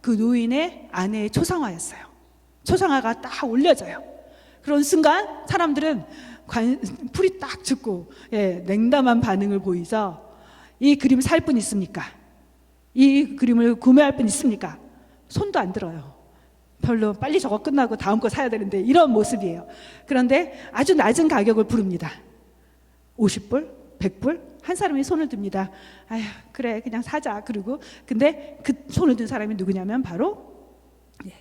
그 노인의 아내의 초상화였어요. 초상화가 딱 올려져요. 그런 순간 사람들은 풀이 딱 죽고 냉담한 반응을 보이죠. 이 그림 살 분 있습니까? 이 그림을 구매할 분 있습니까? 손도 안 들어요. 별로 빨리 저거 끝나고 다음 거 사야 되는데, 이런 모습이에요. 그런데 아주 낮은 가격을 부릅니다. 50불, 100불, 한 사람이 손을 듭니다. 아휴, 그래 그냥 사자. 그리고 근데 그 손을 든 사람이 누구냐면 바로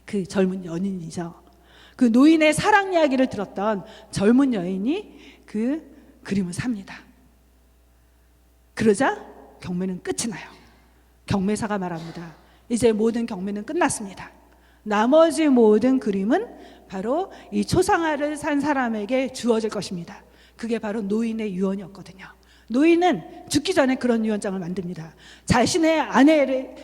그 젊은 연인이죠. 그 노인의 사랑 이야기를 들었던 젊은 여인이 그 그림을 삽니다. 그러자 경매는 끝이 나요. 경매사가 말합니다. 이제 모든 경매는 끝났습니다. 나머지 모든 그림은 바로 이 초상화를 산 사람에게 주어질 것입니다. 그게 바로 노인의 유언이었거든요. 노인은 죽기 전에 그런 유언장을 만듭니다. 자신의 아내의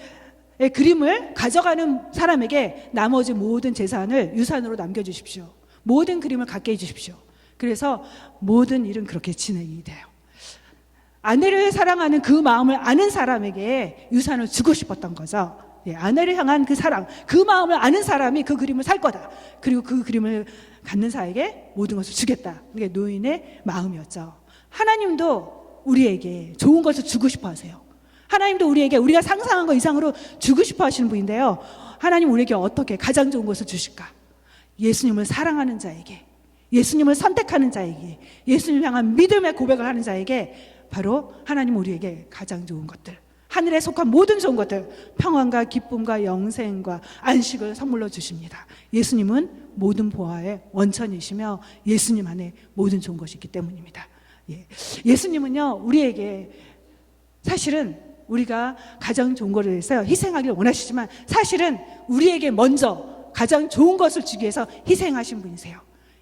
그림을 가져가는 사람에게 나머지 모든 재산을 유산으로 남겨주십시오. 모든 그림을 갖게 해주십시오. 그래서 모든 일은 그렇게 진행이 돼요. 아내를 사랑하는 그 마음을 아는 사람에게 유산을 주고 싶었던 거죠. 아내를 향한 그 사랑, 그 마음을 아는 사람이 그 그림을 살 거다. 그리고 그 그림을 갖는 자에게 모든 것을 주겠다. 이게 노인의 마음이었죠. 하나님도 우리에게 좋은 것을 주고 싶어 하세요. 하나님도 우리에게 우리가 상상한 것 이상으로 주고 싶어 하시는 분인데요. 하나님 우리에게 어떻게 가장 좋은 것을 주실까? 예수님을 사랑하는 자에게, 예수님을 선택하는 자에게, 예수님을 향한 믿음의 고백을 하는 자에게 바로 하나님 우리에게 가장 좋은 것들, 하늘에 속한 모든 좋은 것들, 평안과 기쁨과 영생과 안식을 선물로 주십니다. 예수님은 모든 보화의 원천이시며 예수님 안에 모든 좋은 것이 있기 때문입니다. 예수님은요, 우리에게 사실은 우리가 가장 좋은 것을 위해서 희생하기를 원하시지만 사실은 우리에게 먼저 가장 좋은 것을 주기 위해서 희생하신 분이세요.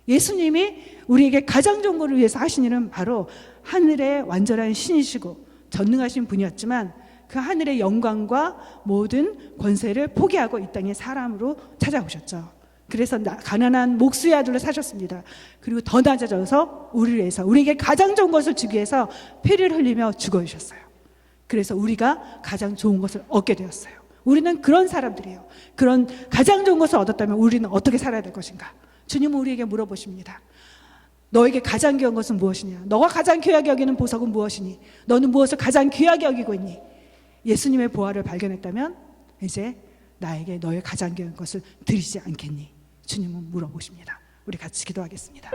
예수님이 우리에게 가장 좋은 것을 위해서 하신 일은 바로 하늘의 완전한 신이시고 전능하신 분이었지만 그 하늘의 영광과 모든 권세를 포기하고 이 땅에 사람으로 찾아오셨죠. 그래서 가난한 목수의 아들로 사셨습니다. 그리고 더 낮아져서 우리를 위해서, 우리에게 가장 좋은 것을 주기 위해서 피를 흘리며 죽어주셨어요. 그래서 우리가 가장 좋은 것을 얻게 되었어요. 우리는 그런 사람들이에요. 그런 가장 좋은 것을 얻었다면 우리는 어떻게 살아야 될 것인가? 주님은 우리에게 물어보십니다. 너에게 가장 귀한 것은 무엇이냐? 너가 가장 귀하게 여기는 보석은 무엇이니? 너는 무엇을 가장 귀하게 여기고 있니? 예수님의 보화를 발견했다면 이제 나에게 너의 가장 귀한 것을 드리지 않겠니? 주님은 물어보십니다. 우리 같이 기도하겠습니다.